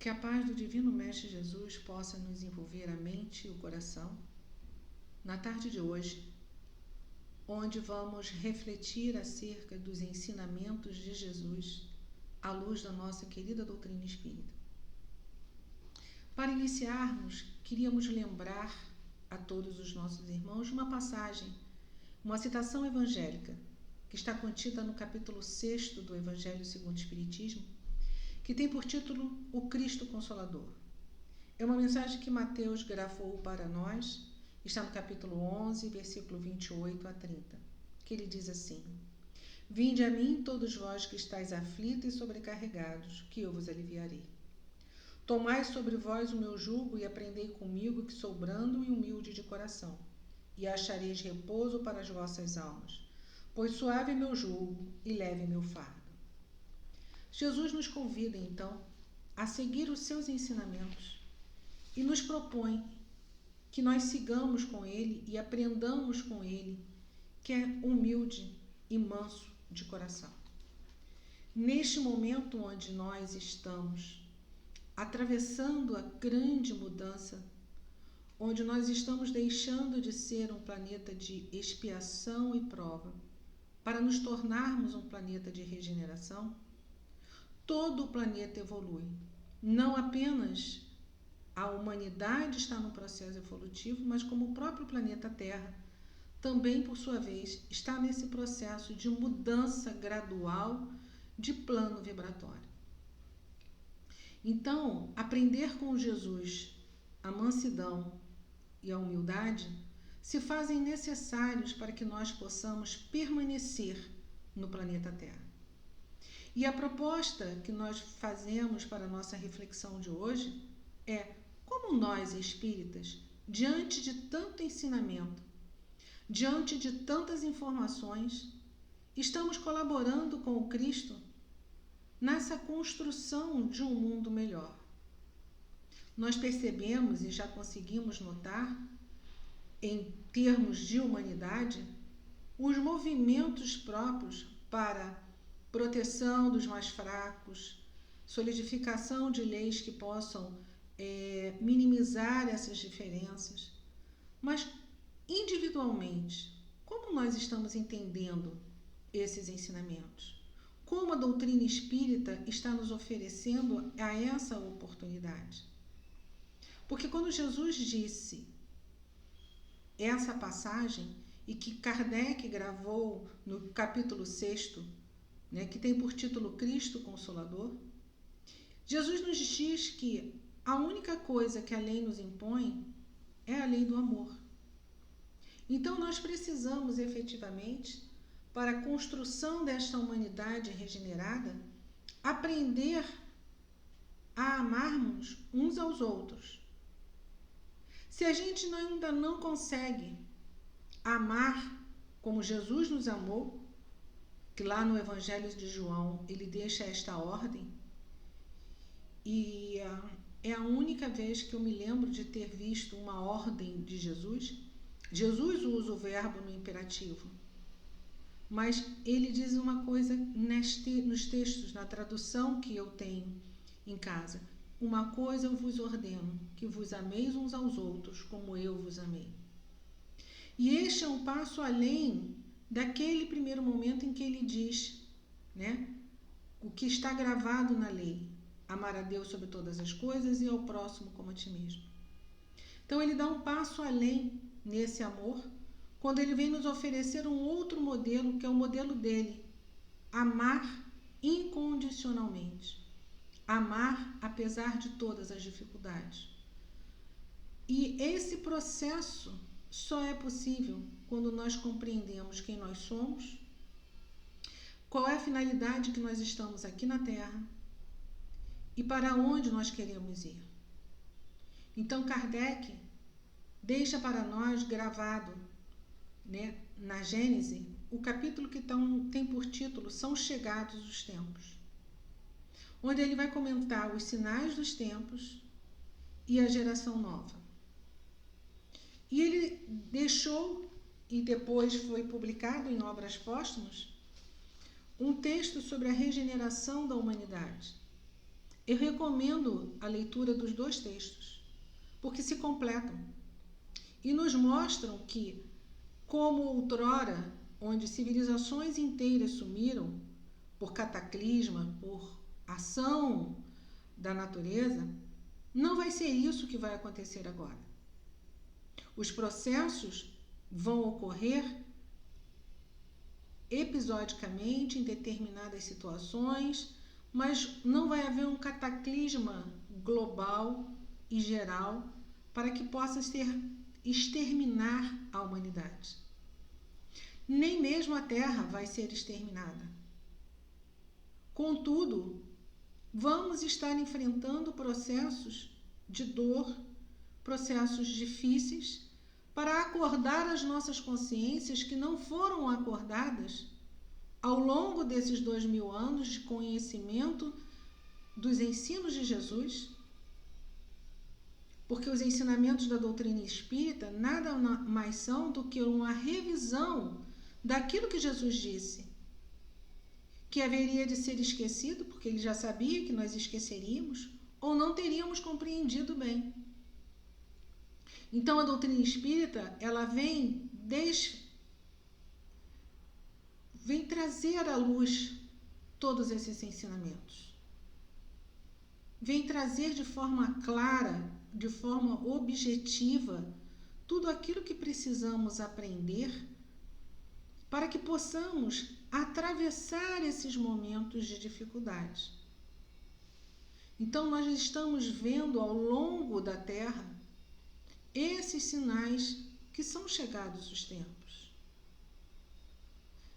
Que a paz do Divino Mestre Jesus possa nos envolver a mente e o coração na tarde de hoje, onde vamos refletir acerca dos ensinamentos de Jesus à luz da nossa querida doutrina espírita. Para iniciarmos, queríamos lembrar a todos os nossos irmãos uma passagem, uma citação evangélica, que está contida no capítulo 6 do Evangelho segundo o Espiritismo, que tem por título O Cristo Consolador. É uma mensagem que Mateus gravou para nós, está no capítulo 11, versículo 28 a 30, que ele diz assim: Vinde a mim todos vós que estáis aflitos e sobrecarregados, que eu vos aliviarei. Tomai sobre vós o meu jugo e aprendei comigo, que sou brando e humilde de coração, e achareis repouso para as vossas almas, pois suave é meu jugo e leve é meu fardo. Jesus nos convida, então, a seguir os seus ensinamentos e nos propõe que nós sigamos com ele e aprendamos com ele, que é humilde e manso de coração. Neste momento onde nós estamos atravessando a grande mudança, onde nós estamos deixando de ser um planeta de expiação e prova para nos tornarmos um planeta de regeneração, todo o planeta evolui. Não apenas a humanidade está no processo evolutivo, mas como o próprio planeta Terra também, por sua vez, está nesse processo de mudança gradual de plano vibratório. Então, aprender com Jesus a mansidão e a humildade se fazem necessários para que nós possamos permanecer no planeta Terra. E a proposta que nós fazemos para a nossa reflexão de hoje é como nós, espíritas, diante de tanto ensinamento, diante de tantas informações, estamos colaborando com o Cristo nessa construção de um mundo melhor. Nós percebemos e já conseguimos notar, em termos de humanidade, os movimentos próprios para proteção dos mais fracos, solidificação de leis que possam minimizar essas diferenças. Mas, individualmente, como nós estamos entendendo esses ensinamentos? Como a doutrina espírita está nos oferecendo a essa oportunidade? Porque quando Jesus disse essa passagem, e que Kardec gravou no capítulo 6, que tem por título Cristo Consolador, Jesus nos diz que a única coisa que a lei nos impõe é a lei do amor. Então nós precisamos efetivamente, para a construção desta humanidade regenerada, aprender a amarmos uns aos outros. Se a gente ainda não consegue amar como Jesus nos amou, que lá no Evangelho de João ele deixa esta ordem, e é a única vez que eu me lembro de ter visto uma ordem de Jesus. Jesus usa o verbo no imperativo, mas ele diz uma coisa nos textos, na tradução que eu tenho em casa: uma coisa eu vos ordeno, que vos ameis uns aos outros como eu vos amei. E este é um passo além daquele primeiro momento em que ele diz, o que está gravado na lei: amar a Deus sobre todas as coisas e ao próximo como a ti mesmo. Então ele dá um passo além nesse amor, quando ele vem nos oferecer um outro modelo, que é o modelo dele: amar incondicionalmente, amar apesar de todas as dificuldades. E esse processo só é possível quando nós compreendemos quem nós somos, qual é a finalidade que nós estamos aqui na Terra e para onde nós queremos ir. Então Kardec deixa para nós gravado, na Gênese, o capítulo que tem por título São Chegados os Tempos, onde ele vai comentar os sinais dos tempos e a geração nova. E ele deixou, e depois foi publicado em obras póstumas, um texto sobre a regeneração da humanidade. Eu recomendo a leitura dos dois textos, porque se completam e nos mostram que, como outrora, onde civilizações inteiras sumiram por cataclisma, por ação da natureza, não vai ser isso que vai acontecer agora. Os processos vão ocorrer episodicamente em determinadas situações, mas não vai haver um cataclisma global e geral para que possa exterminar a humanidade. Nem mesmo a Terra vai ser exterminada. Contudo, vamos estar enfrentando processos de dor, processos difíceis, para acordar as nossas consciências que não foram acordadas ao longo desses 2000 anos de conhecimento dos ensinos de Jesus, porque os ensinamentos da doutrina espírita nada mais são do que uma revisão daquilo que Jesus disse, que haveria de ser esquecido, porque ele já sabia que nós esqueceríamos, ou não teríamos compreendido bem. Então a doutrina espírita, ela vem trazer à luz todos esses ensinamentos. Vem trazer de forma clara, de forma objetiva, tudo aquilo que precisamos aprender para que possamos atravessar esses momentos de dificuldade. Então nós estamos vendo ao longo da Terra esses sinais que são chegados os tempos.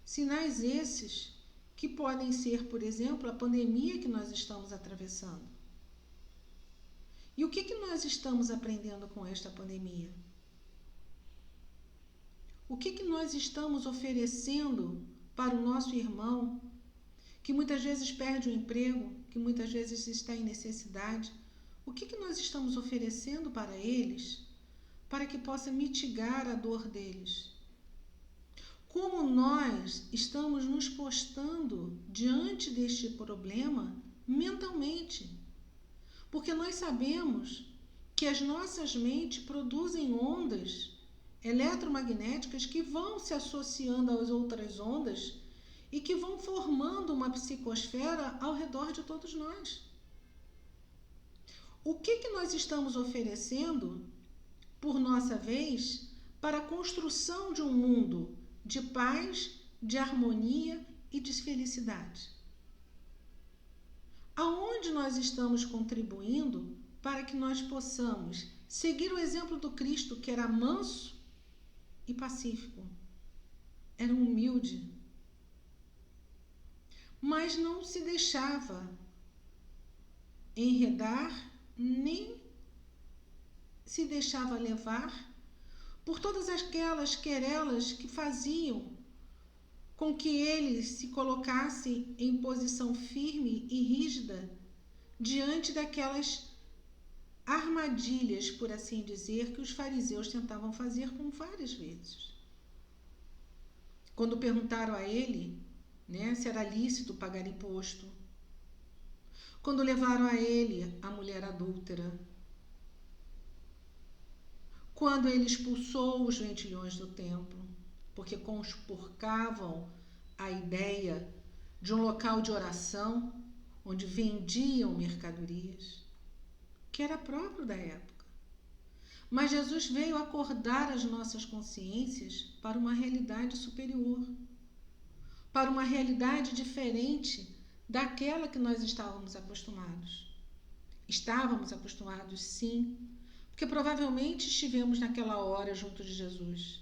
Sinais esses que podem ser, por exemplo, a pandemia que nós estamos atravessando. E o que nós estamos aprendendo com esta pandemia? O que nós estamos oferecendo para o nosso irmão, que muitas vezes perde o emprego, que muitas vezes está em necessidade? O que nós estamos oferecendo para eles, para que possa mitigar a dor deles? Como nós estamos nos postando diante deste problema mentalmente? Porque nós sabemos que as nossas mentes produzem ondas eletromagnéticas que vão se associando às outras ondas e que vão formando uma psicosfera ao redor de todos nós. O que nós estamos oferecendo, por nossa vez, para a construção de um mundo de paz, de harmonia e de felicidade? Aonde nós estamos contribuindo para que nós possamos seguir o exemplo do Cristo, que era manso e pacífico, era humilde, mas não se deixava enredar, nem se deixava levar por todas aquelas querelas que faziam com que ele se colocasse em posição firme e rígida diante daquelas armadilhas, por assim dizer, que os fariseus tentavam fazer com várias vezes. Quando perguntaram a ele, se era lícito pagar imposto, quando levaram a ele a mulher adúltera, quando ele expulsou os vendilhões do templo, porque conspurcavam a ideia de um local de oração onde vendiam mercadorias, que era próprio da época. Mas Jesus veio acordar as nossas consciências para uma realidade superior, para uma realidade diferente daquela que nós estávamos acostumados. Estávamos acostumados, sim, porque provavelmente estivemos naquela hora junto de Jesus.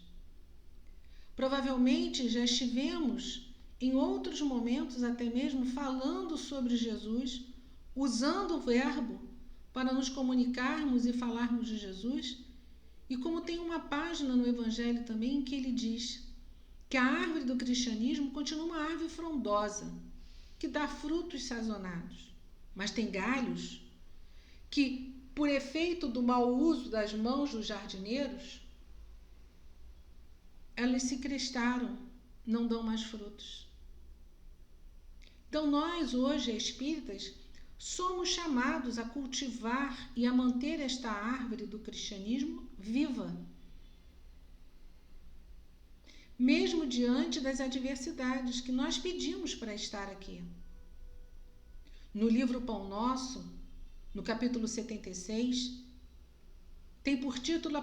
Provavelmente já estivemos em outros momentos até mesmo falando sobre Jesus, usando o verbo para nos comunicarmos e falarmos de Jesus. E como tem uma página no Evangelho também em que ele diz que a árvore do cristianismo continua uma árvore frondosa, que dá frutos sazonados, mas tem galhos que, por efeito do mau uso das mãos dos jardineiros, elas se crestaram, não dão mais frutos. Então nós, hoje, espíritas, somos chamados a cultivar e a manter esta árvore do cristianismo viva, mesmo diante das adversidades que nós pedimos para estar aqui. No livro Pão Nosso, no capítulo 76, tem por título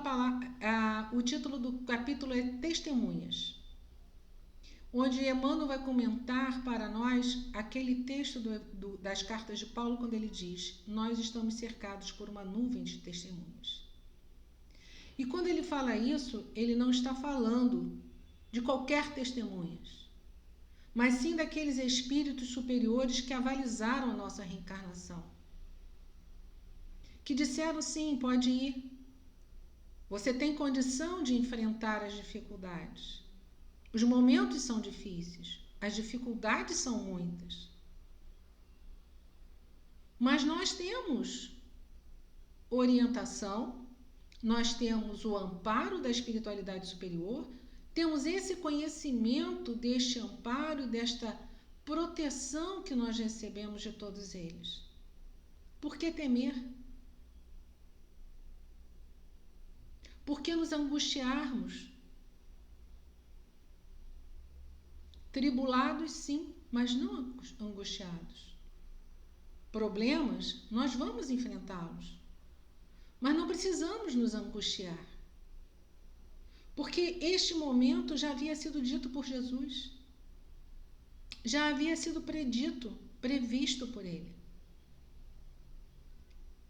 o título do capítulo é Testemunhas, onde Emmanuel vai comentar para nós aquele texto das cartas de Paulo, quando ele diz: nós estamos cercados por uma nuvem de testemunhas. E quando ele fala isso, ele não está falando de qualquer testemunhas, mas sim daqueles espíritos superiores que avalizaram a nossa reencarnação, que disseram: sim, pode ir, você tem condição de enfrentar as dificuldades. Os momentos são difíceis, as dificuldades são muitas, mas nós temos orientação, nós temos o amparo da espiritualidade superior, temos esse conhecimento deste amparo e desta proteção que nós recebemos de todos eles. Por que temer? Por que nos angustiarmos? Tribulados, sim, mas não angustiados. Problemas, nós vamos enfrentá-los, mas não precisamos nos angustiar, porque este momento já havia sido dito por Jesus, já havia sido predito, previsto por ele,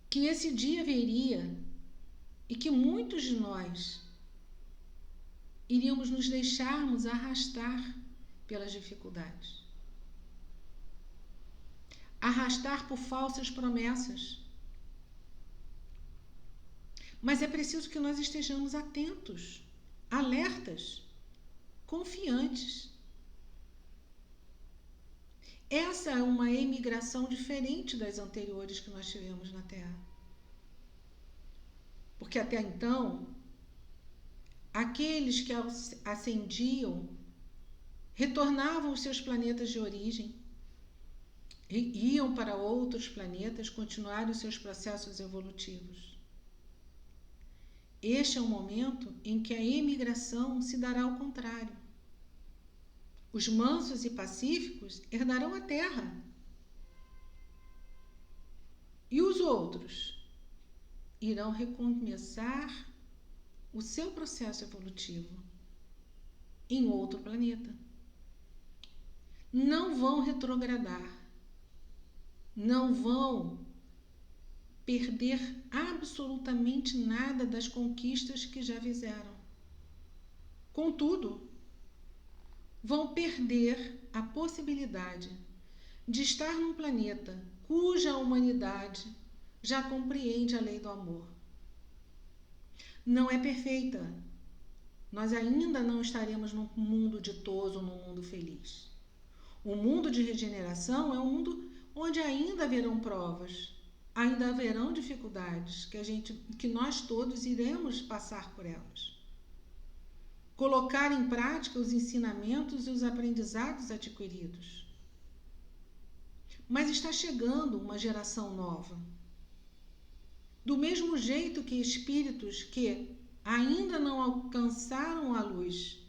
que esse dia viria e que muitos de nós iríamos nos deixarmos arrastar pelas dificuldades, arrastar por falsas promessas. Mas é preciso que nós estejamos atentos, alertas, confiantes. Essa é uma emigração diferente das anteriores que nós tivemos na Terra. Porque até então, aqueles que ascendiam retornavam aos seus planetas de origem, iam para outros planetas, continuaram os seus processos evolutivos. Este é o momento em que a emigração se dará ao contrário. Os mansos e pacíficos herdarão a terra. E os outros irão recomeçar o seu processo evolutivo em outro planeta. Não vão retrogradar, não vão perder absolutamente nada das conquistas que já fizeram. Contudo, vão perder a possibilidade de estar num planeta cuja humanidade já compreende a lei do amor. Não é perfeita. Nós ainda não estaremos num mundo ditoso, num mundo feliz. O mundo de regeneração é um mundo onde ainda haverão provas, ainda haverão dificuldades, que nós todos iremos passar por elas. Colocar em prática os ensinamentos e os aprendizados adquiridos. Mas está chegando uma geração nova. Do mesmo jeito que espíritos que ainda não alcançaram a luz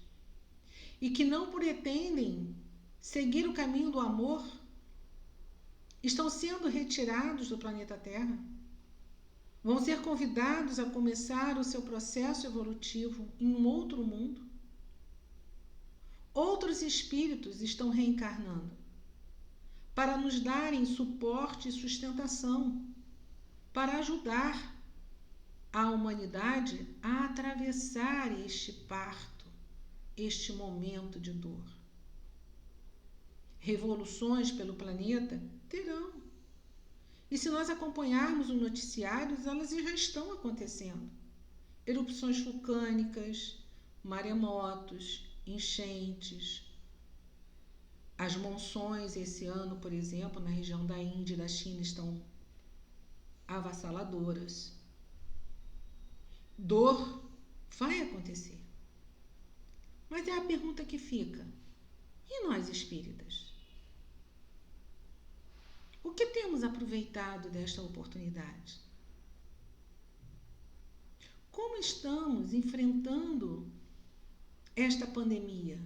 e que não pretendem seguir o caminho do amor, estão sendo retirados do planeta Terra, vão ser convidados a começar o seu processo evolutivo em um outro mundo. Outros espíritos estão reencarnando para nos darem suporte e sustentação, para ajudar a humanidade a atravessar este parto, este momento de dor. Revoluções pelo planeta terão. E se nós acompanharmos os noticiários, elas já estão acontecendo. Erupções vulcânicas, maremotos, enchentes. As monções esse ano, por exemplo, na região da Índia e da China estão avassaladoras. Dor vai acontecer. Mas é a pergunta que fica: e nós espíritas? O que temos temos aproveitado desta oportunidade? Como estamos enfrentando esta pandemia?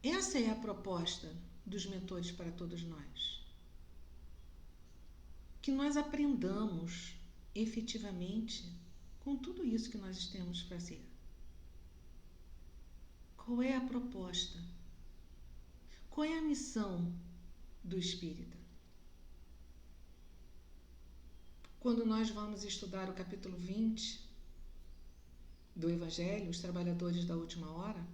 Essa é a proposta dos mentores para todos nós. Que nós aprendamos efetivamente com tudo isso que nós temos para fazer. Qual é a proposta? Qual é a missão do Espírita? Quando nós vamos estudar o capítulo 20 do Evangelho, os trabalhadores da última hora,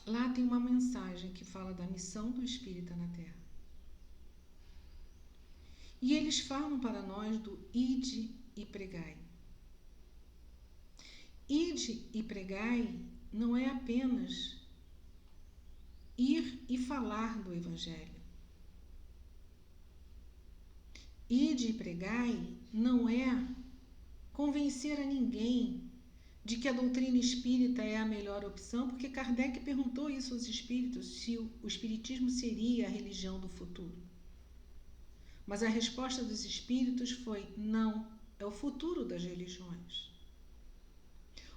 lá tem uma mensagem que fala da missão do Espírita na Terra. E eles falam para nós do ide e pregai. Ide e pregai não é apenas ir e falar do Evangelho. Ide e pregai não é convencer a ninguém de que a doutrina espírita é a melhor opção, porque Kardec perguntou isso aos espíritos, se o espiritismo seria a religião do futuro. Mas a resposta dos espíritos foi: não, é o futuro das religiões.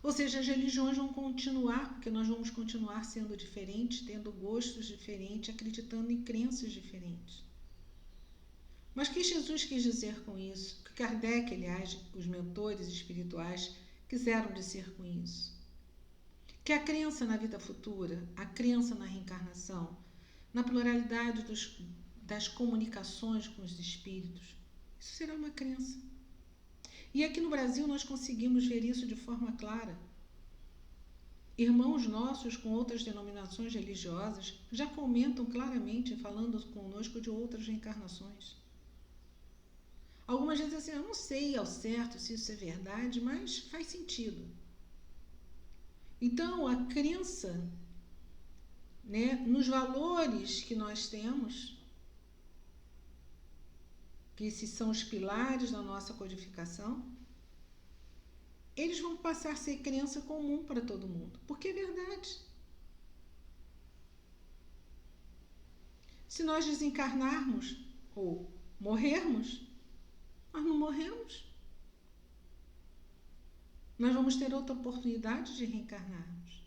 Ou seja, as religiões vão continuar, porque nós vamos continuar sendo diferentes, tendo gostos diferentes, acreditando em crenças diferentes. Mas o que Jesus quis dizer com isso? O que Kardec, aliás, os mentores espirituais quiseram dizer com isso? Que a crença na vida futura, a crença na reencarnação, na pluralidade das comunicações com os espíritos, isso será uma crença. E aqui no Brasil nós conseguimos ver isso de forma clara. Irmãos nossos com outras denominações religiosas já comentam claramente, falando conosco de outras reencarnações. Algumas vezes assim, eu não sei ao certo se isso é verdade, mas faz sentido. Então, a crença, nos valores que nós temos, que esses são os pilares da nossa codificação, eles vão passar a ser crença comum para todo mundo, porque é verdade. Se nós desencarnarmos ou morrermos, nós não morremos. Nós vamos ter outra oportunidade de reencarnarmos.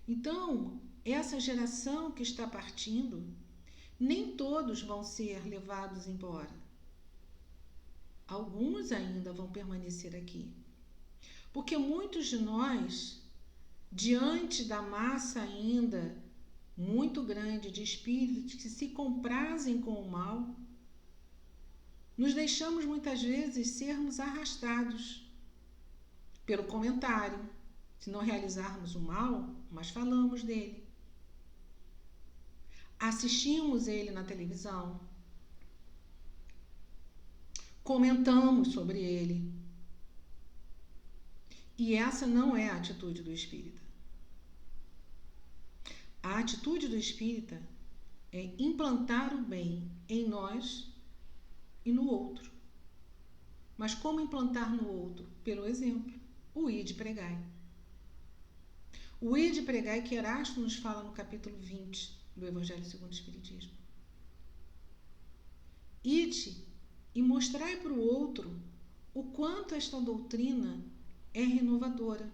Então, essa geração que está partindo, nem todos vão ser levados embora. Alguns ainda vão permanecer aqui. Porque muitos de nós, diante da massa ainda muito grande de espíritos que se comprazem com o mal, nos deixamos muitas vezes sermos arrastados pelo comentário. Se não realizarmos o mal, mas falamos dele. Assistimos ele na televisão. Comentamos sobre ele. E essa não é a atitude do espírita. A atitude do espírita é implantar o bem em nós e no outro. Mas como implantar no outro? Pelo exemplo. O ide pregai. O ide pregai que Erasto nos fala no capítulo 20 do Evangelho segundo o Espiritismo. Ide e mostrai para o outro o quanto esta doutrina é renovadora,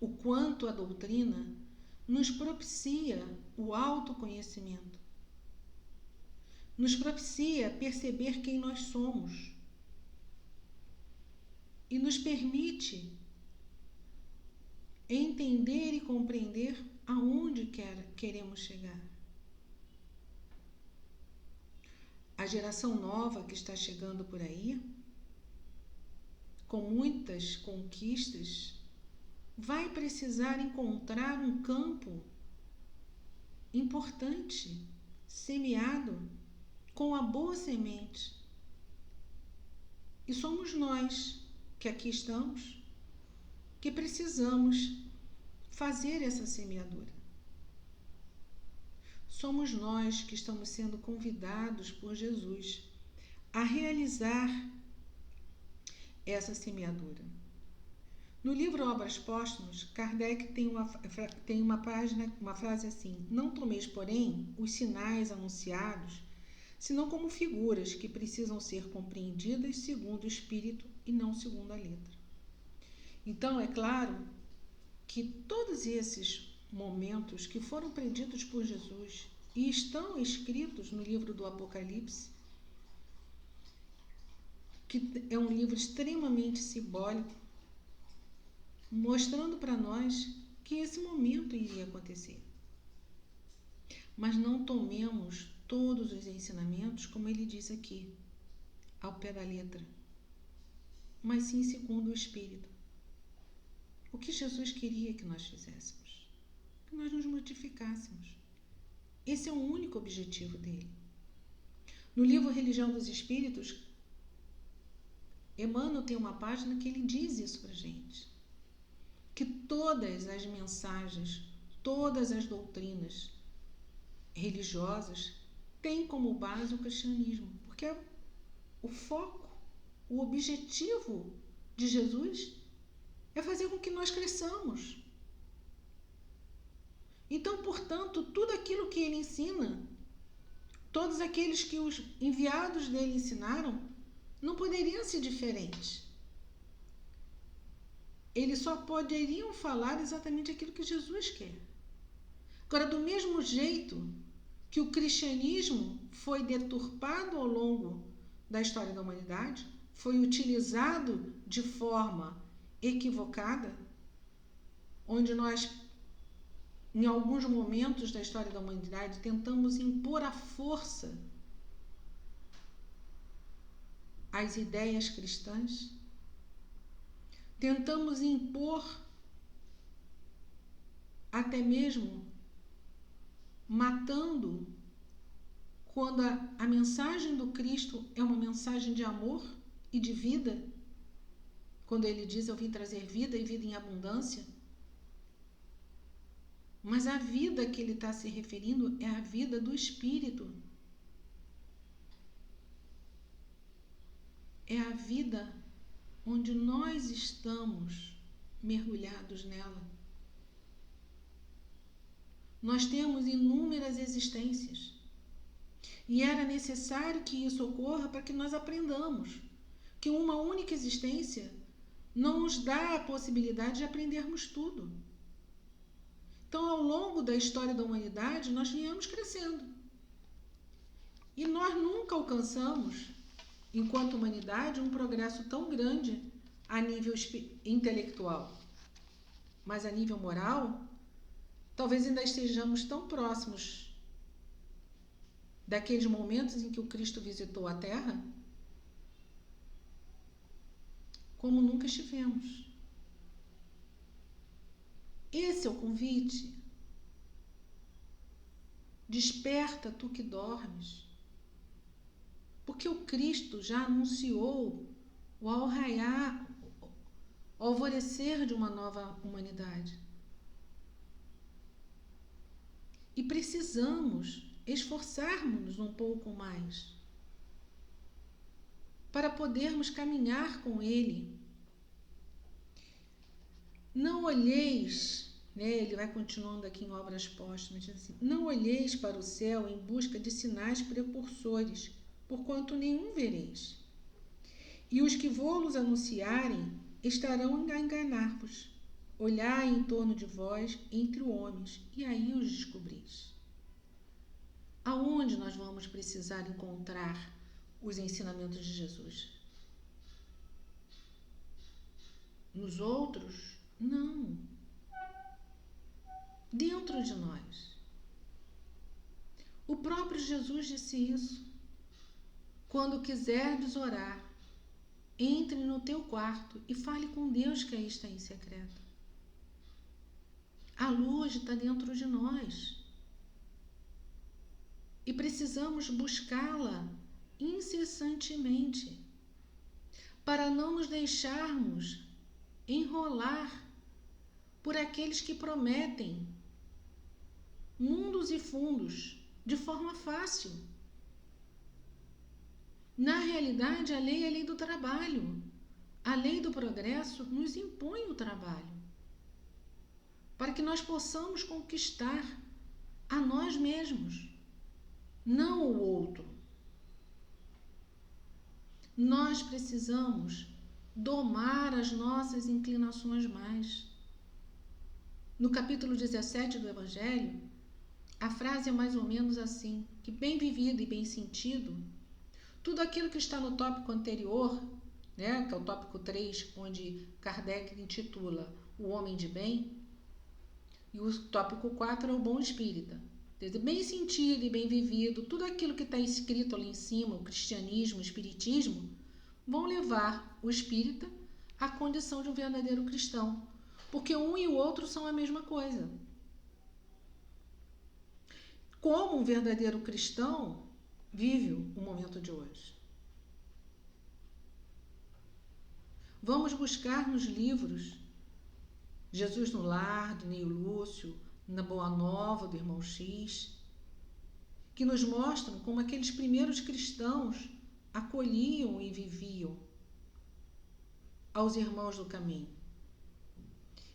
o quanto a doutrina nos propicia o autoconhecimento, nos propicia perceber quem nós somos e nos permite entender e compreender aonde queremos chegar. A geração nova que está chegando por aí, com muitas conquistas, vai precisar encontrar um campo importante, semeado com a boa semente. E somos nós que aqui estamos, que precisamos fazer essa semeadura. Somos nós que estamos sendo convidados por Jesus a realizar essa semeadura. No livro Obras Póstumas, Kardec tem uma frase assim: não tomeis, porém, os sinais anunciados, senão como figuras que precisam ser compreendidas segundo o espírito e não segundo a letra. Então, é claro que todos esses momentos que foram preditos por Jesus e estão escritos no livro do Apocalipse, que é um livro extremamente simbólico, mostrando para nós que esse momento iria acontecer. Mas não tomemos todos os ensinamentos, como ele diz aqui, ao pé da letra, mas sim segundo o Espírito. O que Jesus queria que nós fizéssemos? Que nós nos mortificássemos. Esse é o único objetivo dele. No livro Religião dos Espíritos, Emmanuel tem uma página que ele diz isso para a gente. Que todas as mensagens, todas as doutrinas religiosas têm como base o cristianismo, porque o foco, o objetivo de Jesus é fazer com que nós cresçamos. Então, portanto, tudo aquilo que ele ensina, todos aqueles que os enviados dele ensinaram, não poderiam ser diferentes. Eles só poderiam falar exatamente aquilo que Jesus quer. Agora, do mesmo jeito que o cristianismo foi deturpado ao longo da história da humanidade, foi utilizado de forma equivocada, onde nós, em alguns momentos da história da humanidade, tentamos impor à força as ideias cristãs, tentamos impor até mesmo matando, quando a mensagem do Cristo é uma mensagem de amor e de vida, quando ele diz: eu vim trazer vida e vida em abundância. Mas a vida que ele está se referindo é a vida do Espírito. É a vida onde nós estamos mergulhados nela. Nós temos inúmeras existências. E era necessário que isso ocorra para que nós aprendamos que uma única existência não nos dá a possibilidade de aprendermos tudo. Então, ao longo da história da humanidade, nós viemos crescendo. E nós nunca alcançamos, enquanto humanidade, um progresso tão grande a nível intelectual. Mas a nível moral, talvez ainda estejamos tão próximos daqueles momentos em que o Cristo visitou a Terra, como nunca estivemos. Esse é o convite. Desperta, tu que dormes. Porque o Cristo já anunciou o alraiar, o alvorecer de uma nova humanidade. E precisamos esforçarmos-nos um pouco mais para podermos caminhar com Ele. Não olheis, ele vai continuando aqui em Obras Póstumas, diz assim: não olheis para o céu em busca de sinais precursores, porquanto nenhum vereis. E os que vô-los anunciarem estarão a enganar-vos. Olhai em torno de vós entre homens, e aí os descobris. Aonde nós vamos precisar encontrar os ensinamentos de Jesus? Nos outros? Não. Dentro de nós. O próprio Jesus disse isso. Quando quiserdes orar, entre no teu quarto e fale com Deus que aí está em secreto. A luz está dentro de nós. E precisamos buscá-la incessantemente, para não nos deixarmos enrolar por aqueles que prometem mundos e fundos de forma fácil. Na realidade, a lei é a lei do trabalho. A lei do progresso nos impõe o trabalho para que nós possamos conquistar a nós mesmos, não o outro. Nós precisamos domar as nossas inclinações mais. No capítulo 17 do Evangelho, a frase é mais ou menos assim, que bem vivido e bem sentido, tudo aquilo que está no tópico anterior, né, que é o tópico 3, onde Kardec intitula o homem de bem, e o tópico 4 é o bom espírita. Bem sentido e bem vivido, tudo aquilo que está escrito ali em cima, o cristianismo, o espiritismo, vão levar o espírita à condição de um verdadeiro cristão. Porque um e o outro são a mesma coisa. Como um verdadeiro cristão vive o momento de hoje? Vamos buscar nos livros Jesus no Lar, do Neio Lúcio, na Boa Nova, do Irmão X, que nos mostram como aqueles primeiros cristãos acolhiam e viviam aos irmãos do caminho.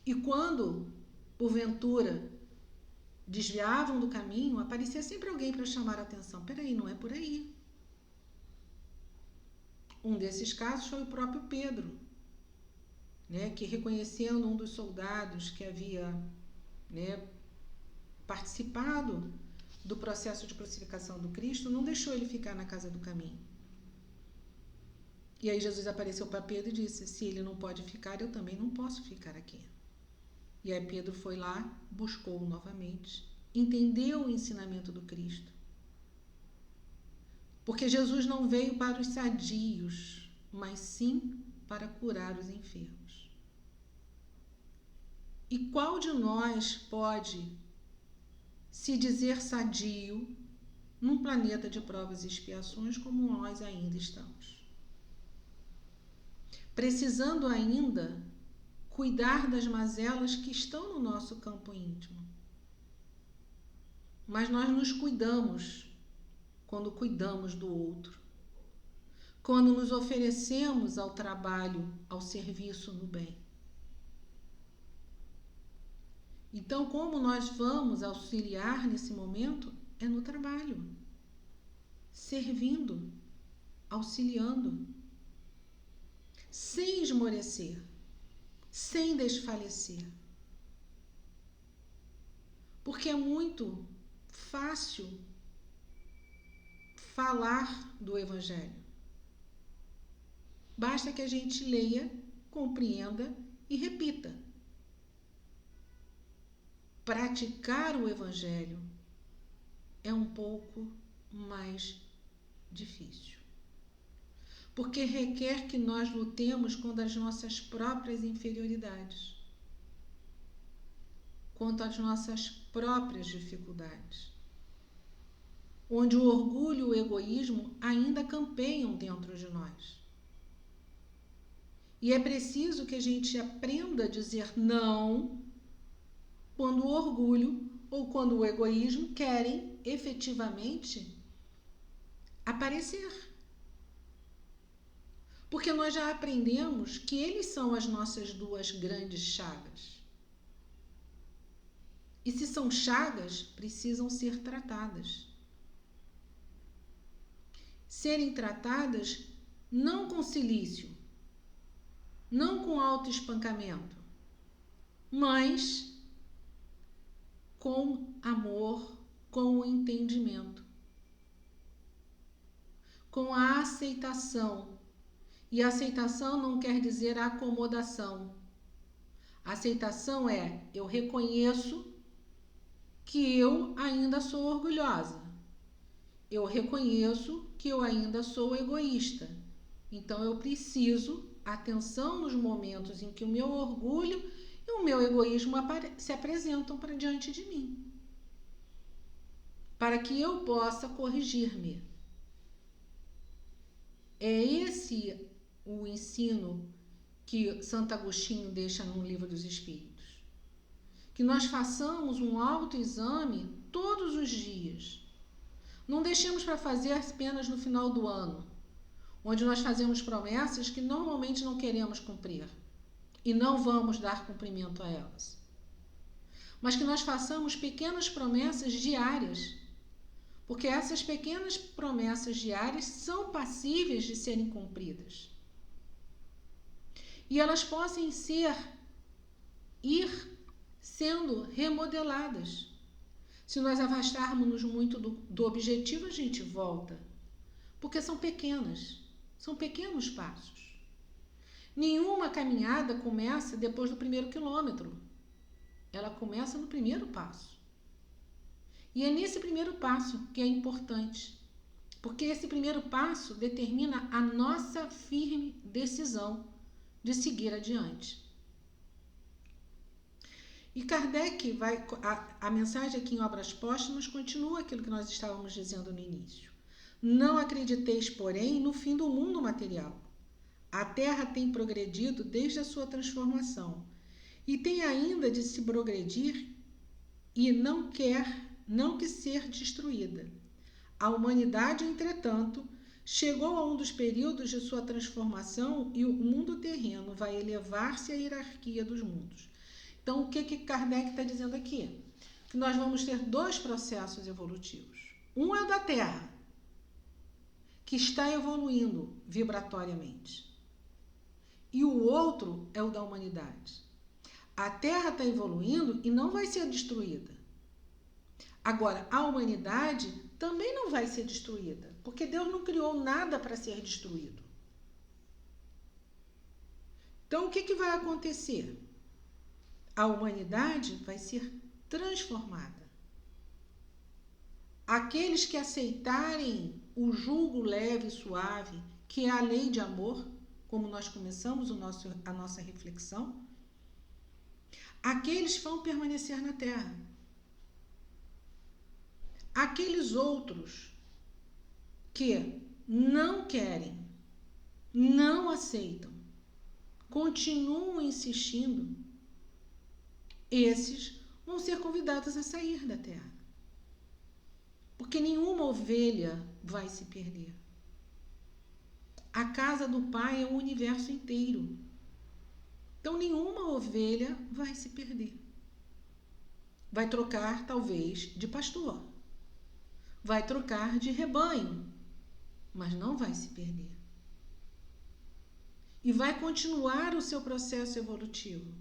E quando, porventura, desviavam do caminho, aparecia sempre alguém para chamar a atenção. Peraí, não é por aí. Um desses casos foi o próprio Pedro, né, que reconhecendo um dos soldados que havia, né, participado do processo de crucificação do Cristo, não deixou ele ficar na casa do caminho. E aí Jesus apareceu para Pedro e disse: se ele não pode ficar, eu também não posso ficar aqui. E aí Pedro foi lá, buscou novamente, entendeu o ensinamento do Cristo. Porque Jesus não veio para os sadios, mas sim para curar os enfermos. E qual de nós pode se dizer sadio num planeta de provas e expiações como nós ainda estamos? Precisando ainda cuidar das mazelas que estão no nosso campo íntimo. Mas nós nos cuidamos quando cuidamos do outro, quando nos oferecemos ao trabalho, ao serviço no bem. Então, como nós vamos auxiliar nesse momento? É no trabalho, servindo, auxiliando, sem esmorecer, sem desfalecer. Porque é muito fácil falar do Evangelho. Basta que a gente leia, compreenda e repita. Praticar o Evangelho é um pouco mais difícil. Porque requer que nós lutemos contra as nossas próprias inferioridades, contra as nossas próprias dificuldades, onde o orgulho e o egoísmo ainda campeiam dentro de nós. E é preciso que a gente aprenda a dizer não quando o orgulho ou quando o egoísmo querem efetivamente aparecer. Porque nós já aprendemos que eles são as nossas duas grandes chagas. E se são chagas, precisam ser tratadas. Serem tratadas não com cilício, não com autoespancamento, mas com amor, com o entendimento, com a aceitação. E aceitação não quer dizer acomodação. Aceitação é: eu reconheço que eu ainda sou orgulhosa. Eu reconheço que eu ainda sou egoísta. Então eu preciso atenção nos momentos em que o meu orgulho e o meu egoísmo se apresentam para diante de mim, para que eu possa corrigir-me. É esse o ensino que Santo Agostinho deixa no Livro dos Espíritos. Que nós façamos um autoexame todos os dias. Não deixemos para fazer apenas no final do ano. onde nós fazemos promessas que normalmente não queremos cumprir e não vamos dar cumprimento a elas. Mas que nós façamos pequenas promessas diárias, porque essas pequenas promessas diárias são passíveis de serem cumpridas. E elas possam ir sendo remodeladas. Se nós afastarmos-nos muito do objetivo, a gente volta, porque são pequenos passos. Nenhuma caminhada começa depois do primeiro quilômetro. Ela começa no primeiro passo. E é nesse primeiro passo que é importante, porque esse primeiro passo determina a nossa firme decisão de seguir adiante. E Kardec a mensagem aqui em Obras Póstumas continua aquilo que nós estávamos dizendo no início. Não acrediteis, porém, no fim do mundo material. A Terra tem progredido desde a sua transformação e tem ainda de se progredir e não que ser destruída. A humanidade, entretanto, chegou a um dos períodos de sua transformação e o mundo terreno vai elevar-se à hierarquia dos mundos. Então, o que Kardec está dizendo aqui? Que nós vamos ter dois processos evolutivos. Um é o da Terra, que está evoluindo vibratoriamente. E o outro é o da humanidade. A Terra está evoluindo e não vai ser destruída. Agora, a humanidade também não vai ser destruída, porque Deus não criou nada para ser destruído. Então, o que vai acontecer? A humanidade vai ser transformada. Aqueles que aceitarem o jugo leve e suave, que é a lei de amor, como nós começamos a nossa reflexão, aqueles vão permanecer na Terra. Aqueles outros que não querem, não aceitam, continuam insistindo, esses vão ser convidados a sair da Terra. Porque nenhuma ovelha vai se perder. A casa do Pai é o universo inteiro. Então, nenhuma ovelha vai se perder. Vai trocar, talvez, de pastor. Vai trocar de rebanho, mas não vai se perder. E vai continuar o seu processo evolutivo.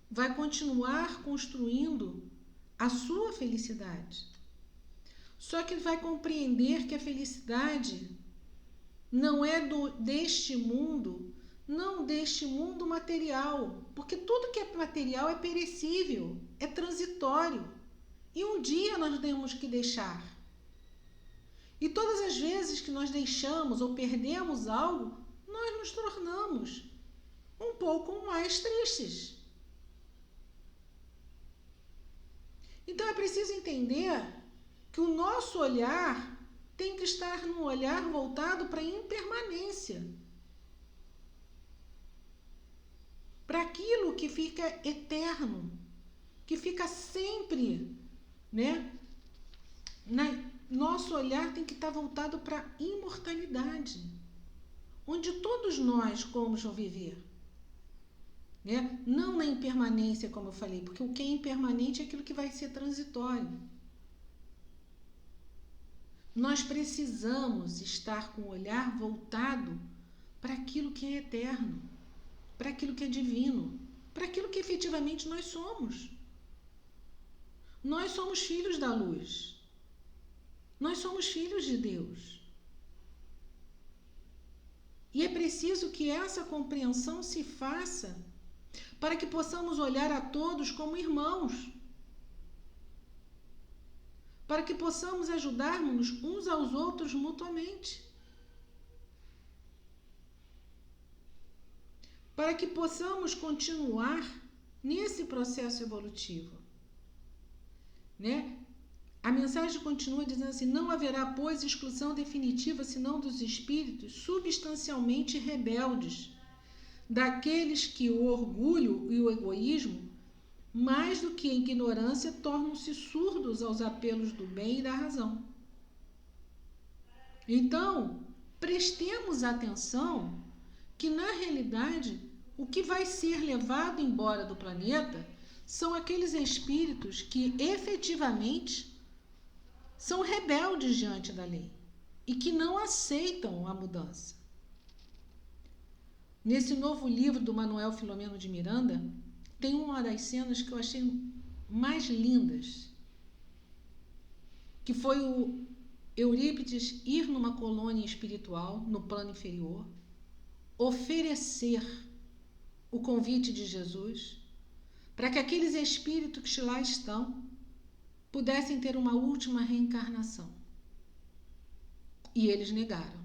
Vai continuar construindo a sua felicidade. Só que vai compreender que a felicidade não é deste mundo, não deste mundo material, porque tudo que é material é perecível, é transitório, e um dia nós temos que deixar. E todas as vezes que nós deixamos ou perdemos algo, nós nos tornamos um pouco mais tristes. Então é preciso entender que o nosso olhar tem que estar num olhar voltado para a impermanência, para aquilo que fica eterno, que fica sempre, né? Nosso olhar tem que estar voltado para a imortalidade, onde todos nós vamos viver. Né? Não na impermanência, como eu falei, porque o que é impermanente é aquilo que vai ser transitório. Nós precisamos estar com o olhar voltado para aquilo que é eterno, para aquilo que é divino, para aquilo que efetivamente nós somos. Nós somos filhos da luz. Nós somos filhos de Deus. E é preciso que essa compreensão se faça para que possamos olhar a todos como irmãos, para que possamos ajudar-nos uns aos outros mutuamente, para que possamos continuar nesse processo evolutivo, né? A mensagem continua dizendo assim: não haverá, pois, exclusão definitiva senão dos espíritos substancialmente rebeldes, daqueles que o orgulho e o egoísmo, mais do que a ignorância, tornam-se surdos aos apelos do bem e da razão. Então, prestemos atenção que, na realidade, o que vai ser levado embora do planeta são aqueles espíritos que efetivamente são rebeldes diante da lei e que não aceitam a mudança. Nesse novo livro do Manuel Filomeno de Miranda, tem uma das cenas que eu achei mais lindas, que foi o Eurípides ir numa colônia espiritual, no plano inferior, oferecer o convite de Jesus para que aqueles espíritos que lá estão pudessem ter uma última reencarnação. E eles negaram.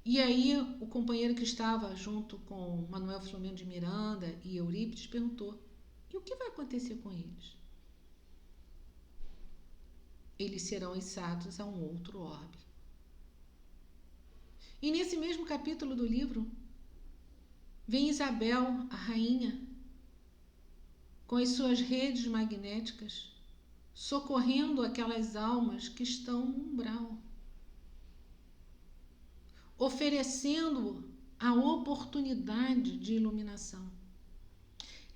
E aí o companheiro que estava junto com Manuel Filomeno de Miranda e Eurípides perguntou: e o que vai acontecer com eles? Eles serão içados a um outro orbe. E nesse mesmo capítulo do livro, vem Isabel, a rainha, com as suas redes magnéticas, socorrendo aquelas almas que estão no umbral, oferecendo a oportunidade de iluminação.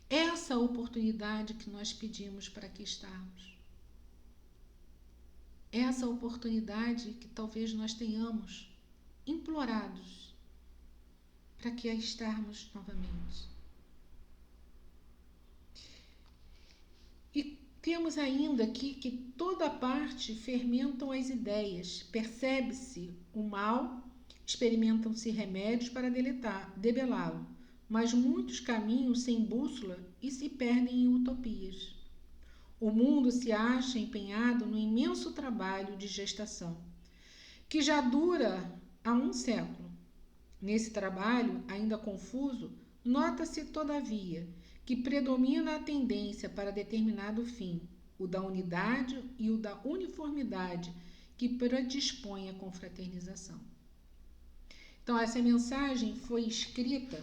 Essa oportunidade que nós pedimos para aqui estarmos. Essa oportunidade que talvez nós tenhamos implorados para que a estarmos novamente. E temos ainda aqui que toda parte fermentam as ideias, percebe-se o mal, experimentam-se remédios para debelá-lo, mas muitos caminhos sem bússola e se perdem em utopias. O mundo se acha empenhado no imenso trabalho de gestação, que já dura há um século. Nesse trabalho, ainda confuso, nota-se, todavia, que predomina a tendência para determinado fim, o da unidade e o da uniformidade, que predispõe à confraternização. Então, essa mensagem foi escrita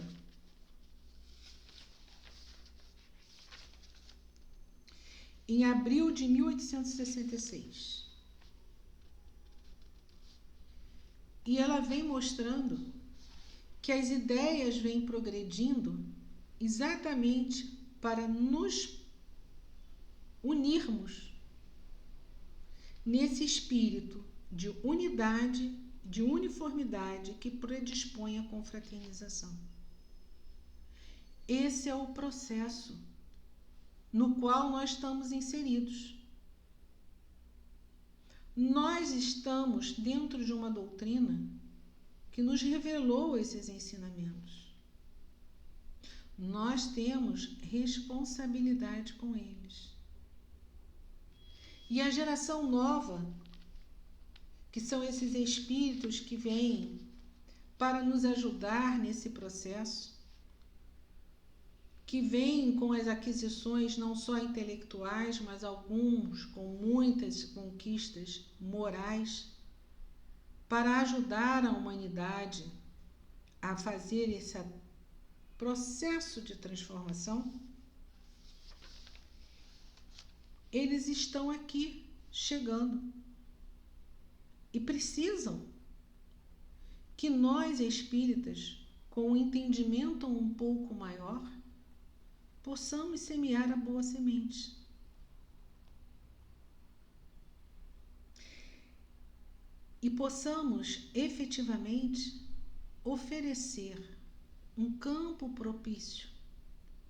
em abril de 1866. E ela vem mostrando que as ideias vêm progredindo exatamente para nos unirmos nesse espírito de unidade, de uniformidade que predispõe à confraternização. Esse é o processo no qual nós estamos inseridos. Nós estamos dentro de uma doutrina que nos revelou esses ensinamentos. Nós temos responsabilidade com eles. E a geração nova, que são esses espíritos que vêm para nos ajudar nesse processo, que vêm com as aquisições não só intelectuais, mas alguns com muitas conquistas morais, para ajudar a humanidade a fazer esse processo de transformação, eles estão aqui chegando e precisam que nós espíritas, com um entendimento um pouco maior, possamos semear a boa semente. E possamos efetivamente oferecer um campo propício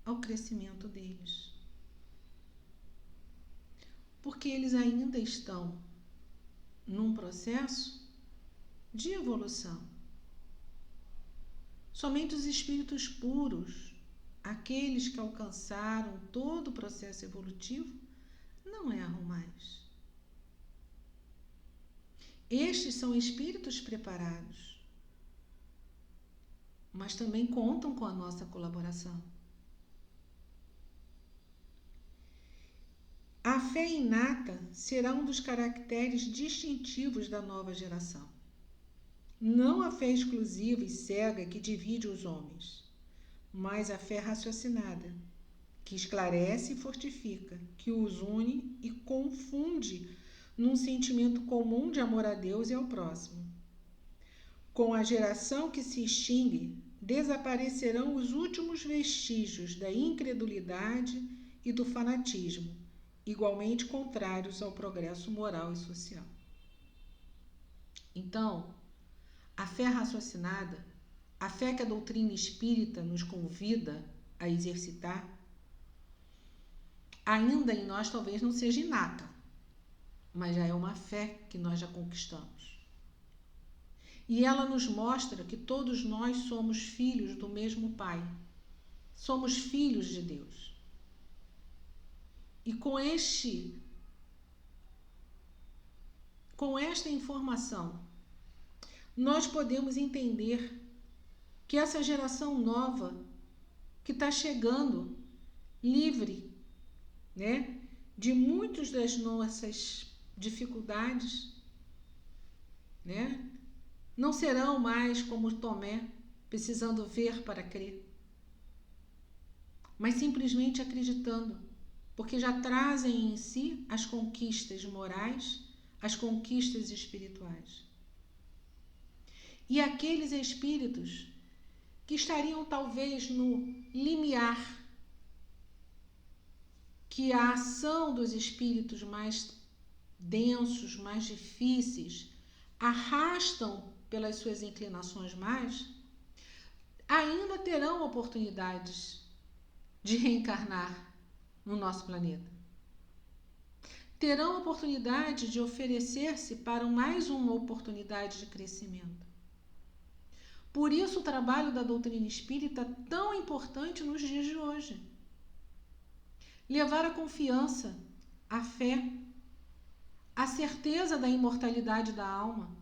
ao crescimento deles. Porque eles ainda estão num processo de evolução. Somente os espíritos puros, aqueles que alcançaram todo o processo evolutivo, não erram mais. Estes são espíritos preparados, mas também contam com a nossa colaboração. A fé inata será um dos caracteres distintivos da nova geração. Não a fé exclusiva e cega que divide os homens, mas a fé raciocinada, que esclarece e fortifica, que os une e confunde num sentimento comum de amor a Deus e ao próximo. Com a geração que se extingue, desaparecerão os últimos vestígios da incredulidade e do fanatismo, igualmente contrários ao progresso moral e social. Então, a fé raciocinada, a fé que a doutrina espírita nos convida a exercitar, ainda em nós talvez não seja inata, mas já é uma fé que nós já conquistamos. E ela nos mostra que todos nós somos filhos do mesmo Pai. Somos filhos de Deus. E com esta informação, nós podemos entender que essa geração nova que está chegando, livre, né, de muitas das nossas dificuldades, né, não serão mais como Tomé, precisando ver para crer, mas simplesmente acreditando, porque já trazem em si as conquistas morais, as conquistas espirituais. E aqueles espíritos que estariam talvez no limiar, que a ação dos espíritos mais densos, mais difíceis, arrastam pelas suas inclinações mais, ainda terão oportunidades de reencarnar no nosso planeta. Terão oportunidade de oferecer-se para mais uma oportunidade de crescimento. Por isso o trabalho da doutrina espírita é tão importante nos dias de hoje. Levar a confiança, a fé, a certeza da imortalidade da alma,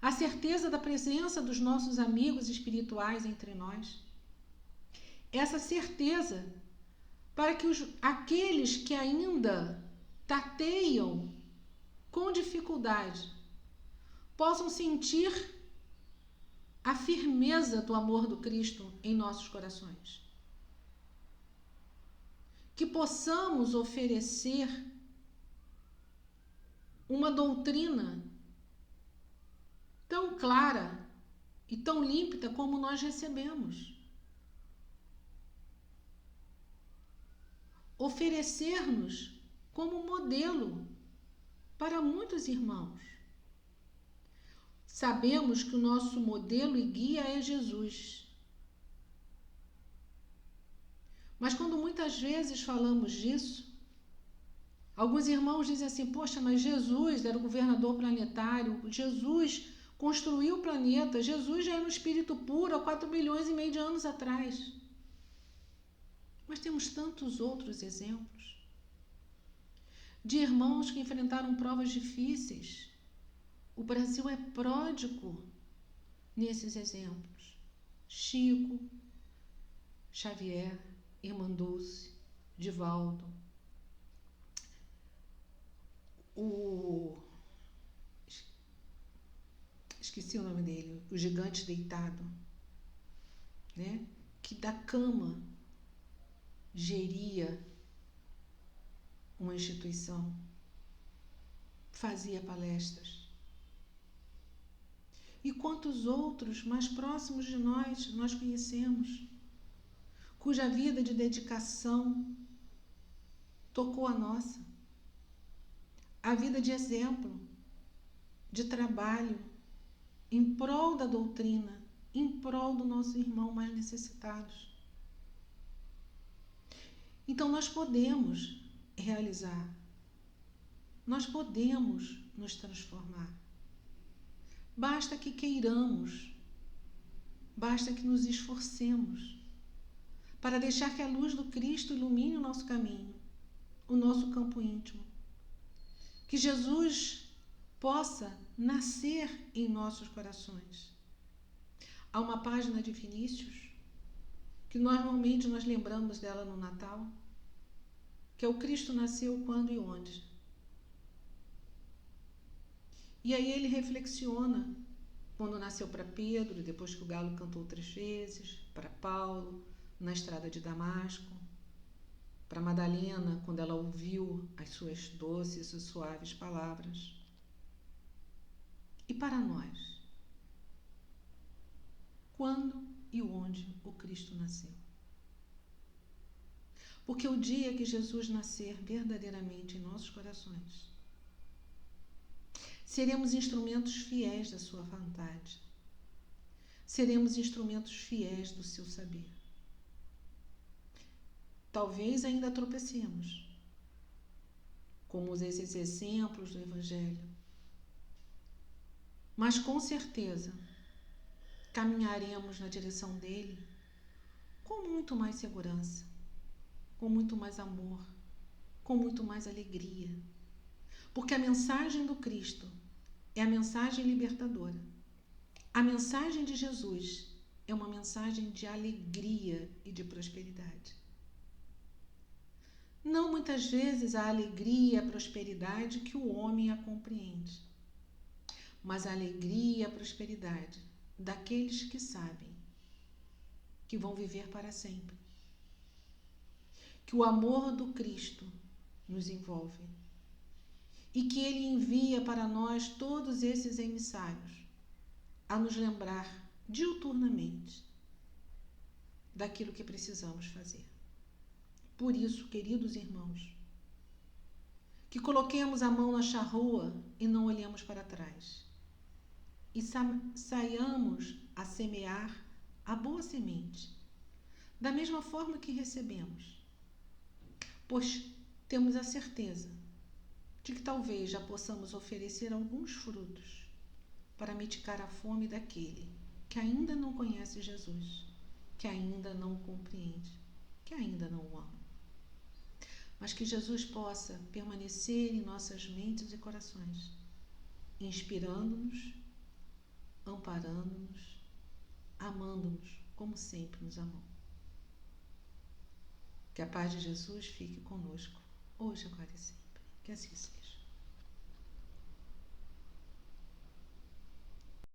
a certeza da presença dos nossos amigos espirituais entre nós. Essa certeza para que aqueles que ainda tateiam com dificuldade possam sentir a firmeza do amor do Cristo em nossos corações. Que possamos oferecer uma doutrina tão clara e tão límpida como nós recebemos. Oferecer-nos como modelo para muitos irmãos. Sabemos que o nosso modelo e guia é Jesus. Mas quando muitas vezes falamos disso, alguns irmãos dizem assim, poxa, mas Jesus era o governador planetário, Jesus construiu o planeta, Jesus já era um espírito puro há 4,5 milhões de anos atrás. Mas temos tantos outros exemplos de irmãos que enfrentaram provas difíceis. O Brasil é pródigo nesses exemplos. Chico, Xavier, Irmã Dulce, Divaldo, esqueci o nome dele, o gigante deitado, né? Que da cama geria uma instituição, fazia palestras. E quantos outros mais próximos de nós conhecemos, cuja vida de dedicação tocou a nossa. A vida de exemplo, de trabalho, em prol da doutrina, em prol do nosso irmão mais necessitados. Então nós podemos realizar, nós podemos nos transformar. Basta que queiramos, basta que nos esforcemos para deixar que a luz do Cristo ilumine o nosso caminho, o nosso campo íntimo. Que Jesus possa nascer em nossos corações. Há uma página de Vinícius, que normalmente nós lembramos dela no Natal, que é o Cristo nasceu quando e onde. E aí ele reflexiona quando nasceu para Pedro, depois que o galo cantou 3 vezes, para Paulo, na estrada de Damasco. para Madalena quando ela ouviu as suas doces e suaves palavras. E para nós, quando e onde o Cristo nasceu? Porque o dia que Jesus nascer verdadeiramente em nossos corações, seremos instrumentos fiéis da sua vontade. Seremos instrumentos fiéis do seu saber. Talvez ainda tropecemos, como esses exemplos do Evangelho, mas com certeza caminharemos na direção dele com muito mais segurança, com muito mais amor, com muito mais alegria. Porque a mensagem do Cristo é a mensagem libertadora. A mensagem de Jesus é uma mensagem de alegria e de prosperidade. Não muitas vezes a alegria e a prosperidade que o homem a compreende, mas a alegria e a prosperidade daqueles que sabem que vão viver para sempre. Que o amor do Cristo nos envolve e que ele envia para nós todos esses emissários a nos lembrar diuturnamente daquilo que precisamos fazer. Por isso, queridos irmãos, que coloquemos a mão na charrua e não olhemos para trás. E saiamos a semear a boa semente, da mesma forma que recebemos, pois temos a certeza de que talvez já possamos oferecer alguns frutos para mitigar a fome daquele que ainda não conhece Jesus, que ainda não o compreende, que ainda não o ama. Mas que Jesus possa permanecer em nossas mentes e corações, inspirando-nos, amparando-nos, amando-nos como sempre nos amou. Que a paz de Jesus fique conosco, hoje, agora e sempre. Que assim seja.